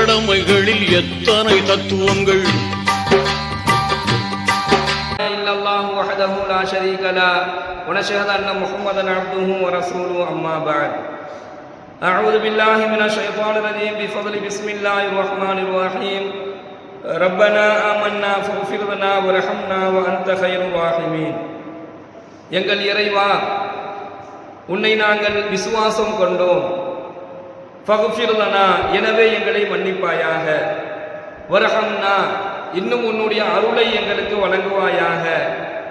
கடமைகளில் எத்தனை தத்துவங்கள்! இல்லல்லாஹு வஹ்தஹு லா ஷரீக லஹு வ நஷ்ஹது அன்ன முஹம்மதன் அப்துஹு வ ரசூலுஹு அம்மா பஅத். அஊது பில்லாஹி மினஷ் ஷைத்தானிர் ரஜீம். பிஸ்மில்லாஹிர் ரஹ்மானிர் ரஹீம். ரப்பனா ஆமன்னா ஃபக்ஃபிர் லனா வர்ஹம்னா வ அன்த கைருர் ராஹிமீன். எங்கள் இறைவா, உன்னை நாங்கள் விசுவாசம் கொண்டோம். ஃபக்ஃபிர் லனா, எனவே எங்களை மன்னிப்பாயாக. வர்ஹம்னா, இன்னும் உன்னுடைய அருளை எங்களுக்கு வழங்குவாயாக.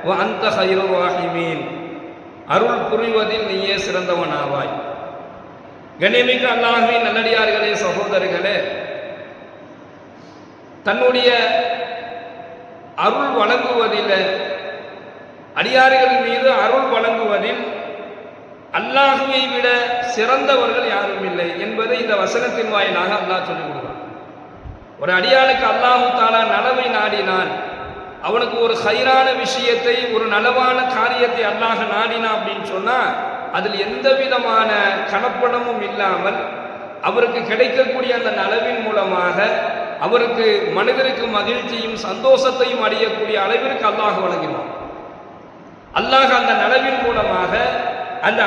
வ அன்த கைருர் ராஹிமீன், அருள் புரிவதில் நீயே சிறந்தவனாவாய். கண்ணியமிக்க அல்லாஹ்வின் நல்லடியார்களே, சகோதரர்களே, தன்னுடைய அருள் வழங்குவதில், அடியார்கள் மீது அருள் வழங்குவதில் அல்லாஹ்வை விட சிறந்தவர்கள் யாரும் இல்லை என்பதை இந்த வசனத்தின் வாயிலாக அல்லாஹ் சொல்லிக் கொடுக்கிறான். ஒரு அடியானுக்கு அல்லாஹு தஆலா நலவை நாடினான், அவனுக்கு ஒரு ஹைரான விஷயத்தை, ஒரு நலவான காரியத்தை அல்லாஹ் நாடினா அப்படின்னு சொன்னா, அதில் எந்த விதமான கலப்படமும் இல்லாமல் அவருக்கு கிடைக்கக்கூடிய அந்த நலவின் மூலமாக அவருக்கு மனிதருக்கு மகிழ்ச்சியும் சந்தோஷத்தையும் அடையக்கூடிய அளவிற்கு அல்லாஹ் வழங்கினான். அல்லாஹ் அந்த நலவின் மூலமாக அந்த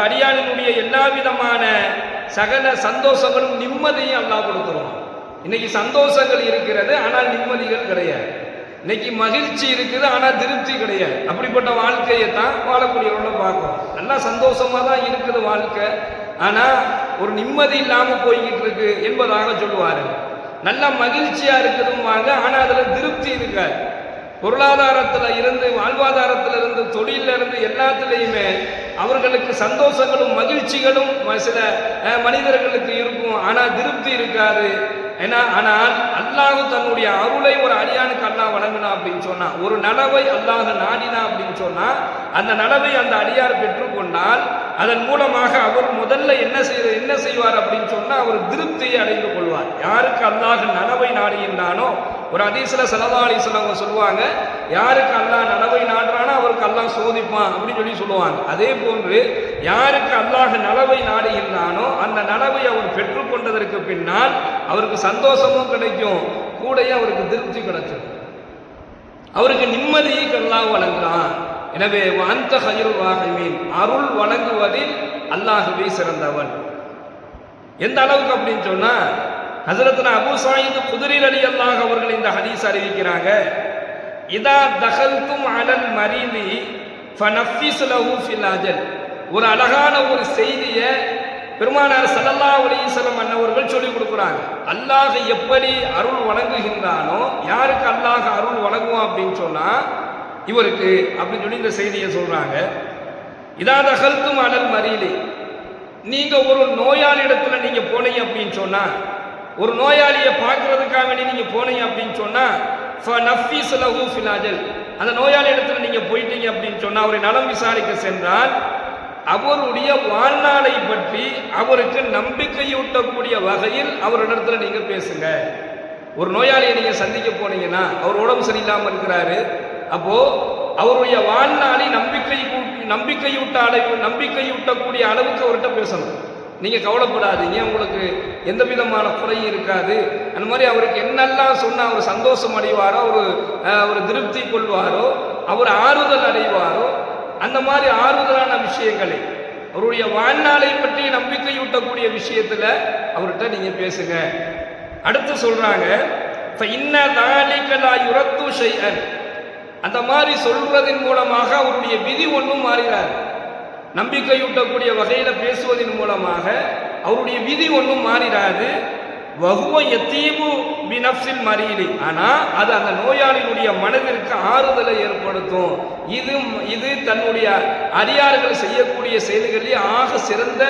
அடியானினுடைய எல்லா விதமான சகல சந்தோஷங்களும் நிம்மதியும் அல்லாஹ் கொடுத்துருவான். இன்னைக்கு சந்தோஷங்கள் இருக்கிறது, ஆனால் நிம்மதிகள் கிடையாது. இன்னைக்கு மகிழ்ச்சி இருக்குது, ஆனால் திருப்தி கிடையாது. அப்படிப்பட்ட வாழ்க்கையை தான் வாழக்கூடியவங்கள பார்க்கிறோம். நல்லா சந்தோஷமா தான் இருக்குது வாழ்க்கை, ஆனால் ஒரு நிம்மதி இல்லாமல் போய்கிட்டு இருக்கு என்பதாக சொல்லுவாரு. நல்லா மகிழ்ச்சியா இருக்குதுவாங்க, ஆனால் அதில் திருப்தி இருக்காது. பொருளாதாரத்தில் இருந்து, வாழ்வாதாரத்தில் இருந்து, தொழில இருந்து, எல்லாத்துலேயுமே அவர்களுக்கு சந்தோஷங்களும் மகிழ்ச்சிகளும் சில மனிதர்களுக்கு இருக்கும், ஆனால் திருப்தி இருக்காது. ஏன்னா, ஆனால் அல்லாஹ் தன்னுடைய அருளை ஒரு அடியானுக்கு அல்லாஹ் வழங்கினா அப்படின்னு சொன்னா, ஒரு நலவை அல்லாஹ் நாடினா அப்படின்னு சொன்னா, அந்த நலவை அந்த அடியார் பெற்றுக்கொண்டால் அதன் மூலமாக அவர் முதல்ல என்ன செய்வார் அப்படின்னு சொன்னா, அவர் திருப்தியை அடைந்து கொள்வார். யாருக்கு அல்லாஹ் நலவை நாடுகின்றானோ, ஒரு ஹதீஸ்ல ஸல்லல்லாஹு அலைஹி வஸல்லம் சொல்லுவாங்க, யாருக்கு அல்லாஹ் நலவை நாடுறானோ அவருக்கு அல்லாஹ் சோதிப்பான் அப்படின்னு சொல்லுவாங்க. அதே போன்று யாருக்கு அல்லாஹ் நலவை நாடுகின்றானோ அந்த நலவை அவர் பெற்றுக்கொண்டதற்கு பின்னால் அவருக்கு சந்தோஷமும் கிடைக்கும், கூடயே அவருக்கு திருப்தி கிடைக்கும், அவருக்கு நிம்மதியை அல்லாஹ் வழங்குறான். எனவே அன்த கைருர் ராஹிமீன், அருள் வழங்குவதில் அல்லாஹ்வே சிறந்தவன். எந்த அளவுக்கு அப்படின்னு சொன்னா, ஹஸரத்னா அபூ ஸஈத் குத்ரி ரலியல்லாஹு அவர்கள் இந்த ஹதீஸ் அறிவிக்கிறாங்க. இதா தகல்தும் அலல் மரீதி ஃபனஃபிஸ் லஹு ஃபில் அஜல். ஒரு அழகான ஒரு செய்தியை பெருமானார் ஸல்லல்லாஹு அலைஹி வஸல்லம் அன்னவர்கள் சொல்லிக் கொடுக்குறாங்க. அல்லாஹ் எப்படி அருள் வழங்குகின்றானோ, யாருக்கு அல்லாஹ் அருள் வழங்குவான் அப்படின்னு சொன்னா இவருக்கு அப்படின்னு சொல்லி இந்த செய்தியை சொல்றாங்க. இதா தகல்தும் அலல் மரீதி, நீங்க ஒரு நோயாளி இடத்துல நீங்க போனீங்க அப்படின்னு சொன்னா, ஒரு நோயாளியை பார்க்கறதுக்காக வேண்டி நீங்க போனீங்க அப்படின்னு சொன்னா, ஃபனஃபிஸ் லஹு ஃபில் அஜல், அந்த நோயாளி இடத்துல நீங்க போயிட்டீங்க அப்படின்னு சொன்னா, அவரை நலம் விசாரிக்க சென்றால் அவருடைய வாழ்நாளை பற்றி அவருக்கு நம்பிக்கையூட்டக்கூடிய வகையில் அவரிடத்துல நீங்க பேசுங்க. ஒரு நோயாளியை நீங்க சந்திக்க போனீங்கன்னா, அவர் உடம்பு சரியில்லாமல் இருக்கிறாரு, அப்போ அவருடைய வாழ்நாளை நம்பிக்கையூட்டக்கூடிய அளவுக்கு அவர்கிட்ட பேசணும். நீங்க கவலைப்படாதீங்க, உங்களுக்கு எந்த விதமான குறையும் இருக்காது, அந்த மாதிரி அவருக்கு என்னெல்லாம் சொன்னா அவர் சந்தோஷம் அடைவாரோ, ஒரு திருப்தி கொள்வாரோ, அவர் ஆறுதல் அடைவாரோ, அந்த மாதிரி ஆறுதலான விஷயங்களை, அவருடைய வாழ்நாளை பற்றி நம்பிக்கையூட்டக்கூடிய விஷயத்துல அவர்கிட்ட நீங்க பேசுங்க. அடுத்து சொல்றாங்க, இன்ன தாலிக லா யுரத்து ஷைஅன், அந்த மாதிரி சொல்றதின் மூலமாக அவருடைய விதி ஒன்றும் மாறுகிறார். நம்பிக்கையூட்டக்கூடிய வகையில பேசுவதன் மூலமாக அவருடைய விதி ஒன்றும் மாறிடாது. வஹுவ யதீபு பினஃப்ஸில் மரீலி, ஆனா அது அந்த நோயாளியினுடைய மனதிற்கு ஆறுதலை ஏற்படுத்தும். இது தன்னுடைய அடியார்கள் செய்யக்கூடிய செயல்களில் ஆக சிறந்த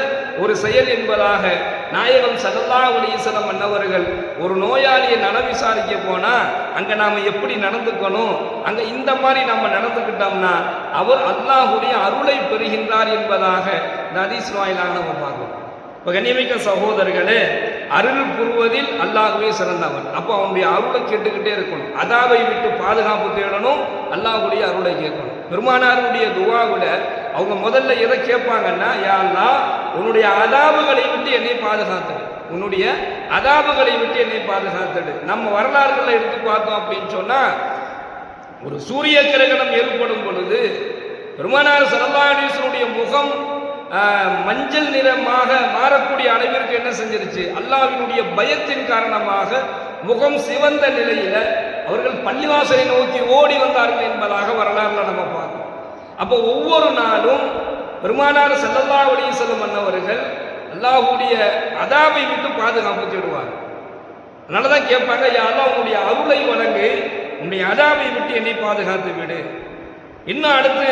ஒரு செயல் என்பதாக நாயகம் ஸல்லல்லாஹு அலைஹி வஸல்லம் அன்னவர்கள் ஒரு நோயாளியை நலம் விசாரிக்க போனா அங்க நாம எப்படி நடந்துக்கணும், அங்க இந்த மாதிரி நம்ம நடந்துக்கிட்டோம்னா அவர் அல்லாஹ்வுடைய அருளை பெறுகின்றார் என்பதாக இந்த ஹதீஸ் வாயிலாக நம்ம பார்க்கிறோம். இப்போ கண்ணியமிக்க சகோதரர்களே, அருள் புரிவதில் அல்லாஹ்வே சிறந்தவன். அப்போ அவனுடைய அருளை கேட்டுக்கிட்டே இருக்கணும், அதாவை விட்டு பாதுகாப்பு தேடணும், அல்லாஹ்வுடைய அருளை கேட்கணும். பெருமானாருடைய துஆவுல அவங்க முதல்ல எதை கேட்பாங்கன்னா, யா அல்லாஹ் உன்னுடைய அதாவுகளை விட்டு என்னை பாதுகாத்து. உன்னுடைய அதாபுகளை விட்டு என்னை பாதுகாத்துடு. நம்ம வரலாறுகளை எடுத்து பார்த்தோம் அப்படின்னு சொன்னா, ஒரு சூரிய கிரகணம் ஏற்படும் பொழுது பெருமானார் ஸல்லல்லாஹு அலைஹி வஸல்லம் முகம் மஞ்சள் நிறமாக மாறக்கூடிய அளவிற்கு என்ன செஞ்சிருச்சு, அல்லாஹ்வினுடைய பயத்தின் காரணமாக முகம் சிவந்த நிலையில அவர்கள் பள்ளிவாசலை நோக்கி ஓடி வந்தார்கள் என்பதாக வரலாறுல நம்ம பார்க்கிறோம். அப்போ ஒவ்வொரு நாளும் பெருமானார் ஸல்லல்லாஹு அலைஹி வஸல்லம் அன்னவர்கள் அல்லாஹ்வுடைய அதாபை விட்டு பாதுகாப்பு தேடுவாங்க. அதனாலதான் கேட்பாங்க, யா அல்லாஹ் உன்னுடைய அருளை வழங்கு, உன்னுடைய அதாபை விட்டு என்னை பாதுகாத்து விடு. இன்னும் அடுத்து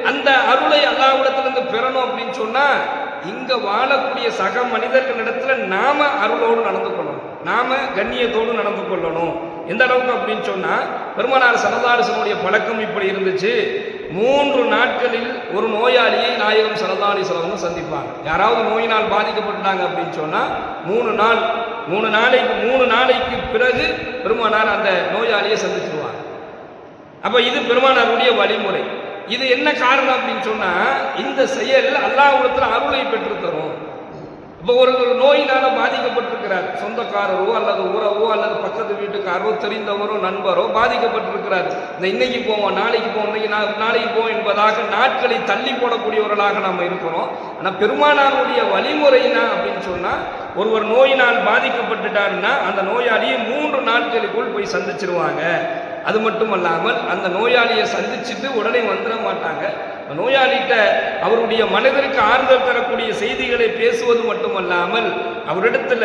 அந்த அருளை அல்லாஹ்விடத்திலிருந்து பெறணும் அப்படின்னு சொன்னா, இங்க வாழக்கூடிய சக மனிதர்களிடத்துல நாம அருளோடு நடந்து கொள்ளணும், நாம கண்ணியத்தோடு நடந்து கொள்ளணும். எந்த அளவுக்கு அப்படின்னு சொன்னா, பெருமானார் ஸல்லல்லாஹு அலைஹி வஸல்லம் பழக்கம் இப்படி இருந்துச்சு. 3 நாட்களில் ஒரு நோயாளியை நாயகம் ஸல்லல்லாஹு அலைஹி வஸல்லம் சந்திப்பாங்க. யாராவது நோயினால் பாதிக்கப்பட்டாங்க அப்படின்னு சொன்னா 3 நாளைக்கு பிறகு பெருமானார் அந்த நோயாளியை சந்திச்சிருவாங்க. அப்ப இது பெருமானாருடைய வழிமுறை. இது என்ன காரணம் அப்படின்னு சொன்னா, இந்த செயல் அல்லாஹ்விடத்துல அருளை பெற்று தரும். இப்போ ஒரு நோயினால பாதிக்கப்பட்டிருக்கிறார், சொந்தக்காரரோ அல்லது உறவோ அல்லது பக்கத்து வீட்டுக்காரோ தெரிந்தவரோ நண்பரோ பாதிக்கப்பட்டிருக்கிறார். இந்த இன்னைக்கு போவோம் நாளைக்கு போவோம் நாளைக்கு போவோம் என்பதாக நாட்களை தள்ளி போடக்கூடியவர்களாக நாம் இருக்கிறோம். ஆனால் பெருமானாருடைய வழிமுறைனா அப்படின்னு சொன்னா, ஒருவர் நோயினால் பாதிக்கப்பட்டுட்டாருன்னா அந்த நோயாளியை 3 நாட்களுக்குள் போய் சந்திச்சிருவாங்க. அது மட்டுமல்லாமல் அந்த நோயாளியை சந்திச்சுட்டு உடனே வந்துட மாட்டாங்க. நோயாளிகிட்ட அவருடைய மனதிற்கு ஆறுதல் தரக்கூடிய செய்திகளை பேசுவது மட்டுமல்லாமல் அவரிடத்துல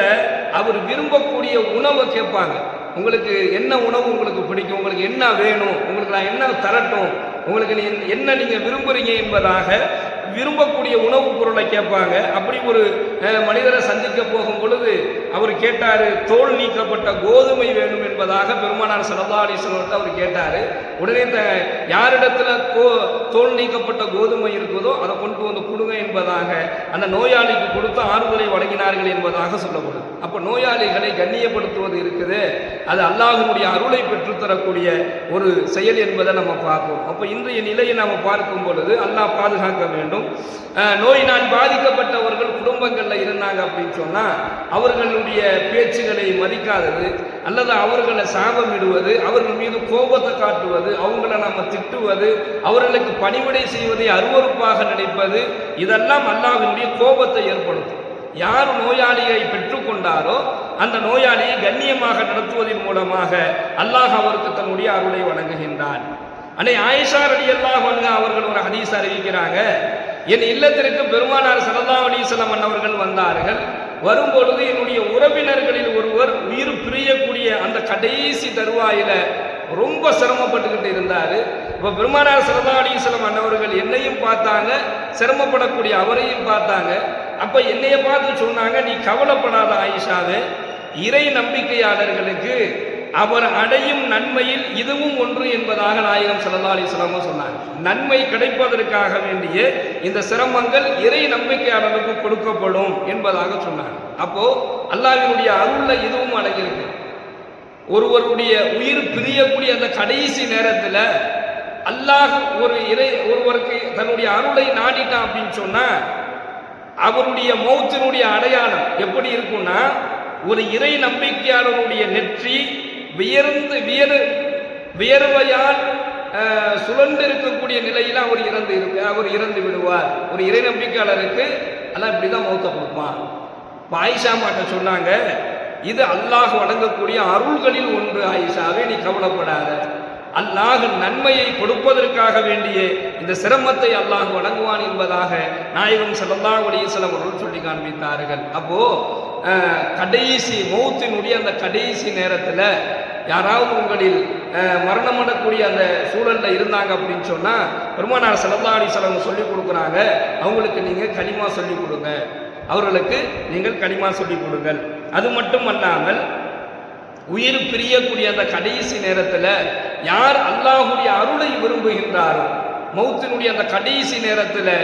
அவர் விரும்பக்கூடிய உணவை கேட்பாங்க. உங்களுக்கு என்ன உணவு உங்களுக்கு பிடிக்கும், உங்களுக்கு என்ன வேணும், உங்களுக்கு நான் என்ன தரட்டும், உங்களுக்கு என்ன நீங்க விரும்புறீங்க என்பதாக விரும்பக்கூடிய உணவுப் பொருளை கேட்பாங்க. அப்படி ஒரு மனிதரை சந்திக்க போகும் பொழுது அவர் கேட்டாரு, தோல் நீக்கப்பட்ட கோதுமை வேணும் என்பதாக பெருமானார் ஸல்லல்லாஹு அலைஹி வஸல்லம் அவர் கேட்டாரு. உடனே யாரிடத்துல தோல் நீக்கப்பட்ட கோதுமை இருக்குதோ அதை கொண்டு வந்து கொடுங்க என்பதாக அந்த நோயாளிக்கு கொடுத்து ஆறுதலை வழங்கினார்கள் என்பதாக சொல்லப்படுது. அப்போ நோயாளிகளை கண்ணியப்படுத்துவது இருக்குது, அது அல்லாஹ்வுடைய அருளை பெற்றுத்தரக்கூடிய ஒரு செயல் என்பதை நம்ம பார்ப்போம். அப்போ இன்றைய நிலையை நாம் பார்க்கும் பொழுது அல்லாஹ் பாதுகாக்க வேண்டும். நோயினால் பாதிக்கப்பட்டவர்கள் குடும்பங்களில் இருந்தாங்க அப்படின்னு சொன்னா, அவர்களுடைய பேச்சுகளை மதிக்காதது அல்லது அவர்களை சாபமிடுவது, அவர்கள் மீது கோபத்தை காட்டுவது, அவங்கள நம்ம திட்டுவது, அவர்களுக்கு பணிவிடை செய்வதை அருவருப்பாக நினைப்பது, இதெல்லாம் அல்லாஹ்வினுடைய கோபத்தை ஏற்படுத்தும். யார் நோயாளியை பெற்றுக்கொண்டாரோ அந்த நோயாளியை கண்ணியமாக நடத்துவதன் மூலமாக அல்லாஹ் அவருக்கு தன்னுடைய அருளை வழங்குகின்றான். அன்னை ஆயிஷா ரலியல்லாஹு அன்ஹா அவர்கள் ஒரு ஹதீஸ் அறிவிக்கிறாங்க, என் இல்லத்திற்கு பெருமானார் ஸல்லல்லாஹு அலைஹி வஸல்லம் அவர்கள் வந்தார்கள். வரும்பொழுது என்னுடைய உறவினர்களில் ஒருவர் உயிர் பிரியக்கூடிய அந்த கடைசி தருவாயில ரொம்ப சிரமப்பட்டுக்கிட்டு இருந்தாரு. இப்போ பெருமானார் ஸல்லல்லாஹு அலைஹி வஸல்லம் அவர்கள் என்னையும் பார்த்தாங்க, சிரமப்படக்கூடிய அவரையும் பார்த்தாங்க. அப்ப என்னைய பார்த்து சொன்னாங்க, நீ கவலைப்படாத ஆயிஷாவே, இறை நம்பிக்கையாளர்களுக்கு அவர் அடையும் நன்மையில் இதுவும் ஒன்று என்பதாக நாயகம் ஸல்லல்லாஹு அலைஹி வஸல்லம் சொன்னாங்க. நன்மை கிடைப்பதற்காக வேண்டிய இந்த சிரமங்கள் இறை நம்பிக்கையாளர்களுக்கு கொடுக்கப்படும் என்பதாக சொன்னாங்க. அப்போ அல்லாஹ்வினுடைய அருள்ல இதுவும் அடங்கியிருக்கு. ஒருவருடைய உயிர் பிரியக்கூடிய அந்த கடைசி நேரத்தில் அல்லாஹ் ஒருவருக்கு தன்னுடைய அருளை நாடிட்டான் அப்படின்னு சொன்னா, அவருடைய மௌத்தினுடைய அடையாளம் எப்படி இருக்கும்னா, ஒரு இறை நம்பிக்கையாளருடைய நெற்றி வியர்வையால் சுழன்று இருக்கக்கூடிய நிலையில் அவர் இறந்து விடுவார். ஒரு இறை நம்பிக்கையாளருக்கு எல்லாம் இப்படிதான் மௌத்தை கொடுப்பான். ஆயிஷா மாட்ட சொன்னாங்க, இது அல்லாஹ் வழங்கக்கூடிய அருள்களில் ஒன்று ஆயிஷாவே, நீ கவலைப்படாத, அல்லாஹ் நன்மையை கொடுப்பதற்காக வேண்டிய இந்த சிரமத்தை அல்லாஹ் வழங்குவான் என்பதாக நாயகம் ஸல்லல்லாஹு அலைஹி வஸல்லம் அவர்கள் சொல்லி காண்பித்தார்கள். அப்போ கடைசி மௌத்தினுடைய அந்த கடைசி நேரத்தில் யாராவது உங்களில் மரணமடக்கூடிய அந்த சூழலில் இருந்தாங்க அப்படின்னு சொன்னால், பெருமானார் ஸல்லல்லாஹு அலைஹி வஸல்லம் சொல்லி கொடுக்குறாங்க, அவங்களுக்கு நீங்கள் கலிமா சொல்லி கொடுங்க, அவர்களுக்கு நீங்கள் கலிமா சொல்லி கொடுங்கள். அது மட்டும் அல்லாமல் உயிர் பிரியக்கூடிய அந்த கடைசி நேரத்தில் யார் அல்லாஹ்வுடைய அருளை விரும்புகின்றாரோ, மௌத்தினுடைய அந்த கடைசி நேரத்தில்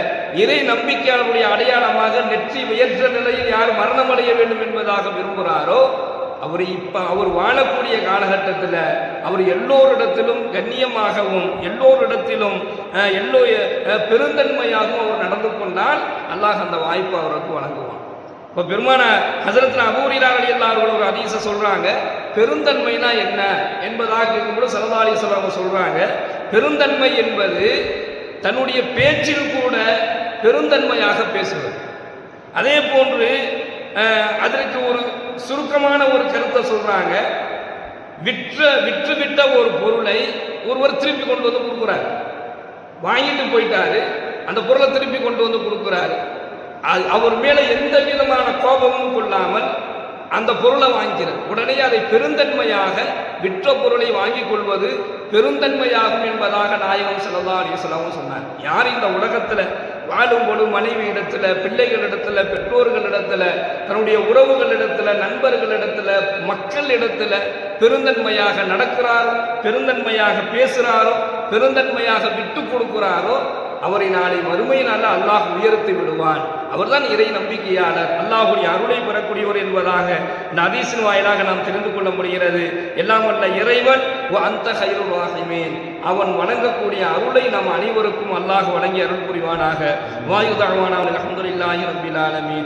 இறை நம்பிக்கையாளருடைய அடையாளமாக நெற்றி உயர்ந்த நிலையில் யார் மரணமடைய வேண்டும் என்பதாக விரும்புகிறாரோ, அவர் வாழக்கூடிய காலகட்டத்தில் அவர் எல்லோரிடத்திலும் கண்ணியமாகவும் எல்லோரிடத்திலும் பெருந்தன்மையாகவும் அவர் நடந்து கொண்டால் அல்லாஹ் அந்த வாய்ப்பு அவருக்கு வழங்குவான். இப்போ பெருமான ஹஸரத் அபூ ஹுரைரா ரலியல்லாஹு அன்ஹு ஒரு ஹதீஸை சொல்றாங்க, பெருந்தன்மைனா என்ன என்பதாக கேட்கும்போது ஸல்லல்லாஹு அலைஹி வஸல்லம் அவங்க சொல்றாங்க, பெருந்தன்மை என்பது தன்னுடைய பேச்சில் கூட பெருந்தன்மையாக பேசுவது. அதே போன்று அதற்கு ஒரு சுருக்கமான ஒரு கருத்தை சொல்றாங்க, விற்றுவிட்ட ஒரு பொருளை ஒருவர் திருப்பி கொண்டு வந்து கொடுக்குறாரு, வாங்கிட்டு போயிட்டாரு, அந்த பொருளை திருப்பி கொண்டு வந்து கொடுக்குறாரு, அவர் மேல எந்த விதமான கோபமும் கொள்ளாமல் அந்த பொருளை வாங்கிக்கிறார். உடனே அதை பெருந்தன்மையாக, விற்ற பொருளை வாங்கிக் கொள்வது பெருந்தன்மையாகும் என்பதாக நாயகம் ஸல்லல்லாஹு அலைஹி வஸல்லம் சொன்னார். யார் இந்த உலகத்துல வாழும்போது மனைவி இடத்துல, பிள்ளைகளிடத்துல, பெற்றோர்களிடத்துல, தன்னுடைய உறவுகளிடத்துல, நண்பர்களிடத்துல, மக்களிடத்துல பெருந்தன்மையாக நடக்கிறாரோ, பெருந்தன்மையாக பேசுகிறாரோ, பெருந்தன்மையாக விட்டு கொடுக்கிறாரோ, அவரை நாளை மறுமையினால் அல்லாஹ் உயர்த்தி விடுவான். அவர்தான் இறை நம்பிக்கையாளர், அல்லாஹுடைய அருளை பெறக்கூடியவர் என்பதாக இந்த ஹதீஸின் வாயிலாக நாம் தெரிந்து கொள்ள முடிகிறது. எல்லாம் வல்ல இறைவன் அந்த கைருல் ராஹிமீன், அவன் வணங்கக்கூடிய அருளை நாம் அனைவருக்கும் அல்லாஹ் வழங்கி அருள் புரிவானாக. வாயு தஅவானா அல்ஹம்துலில்லாஹி ரப்பில் ஆலமீன்.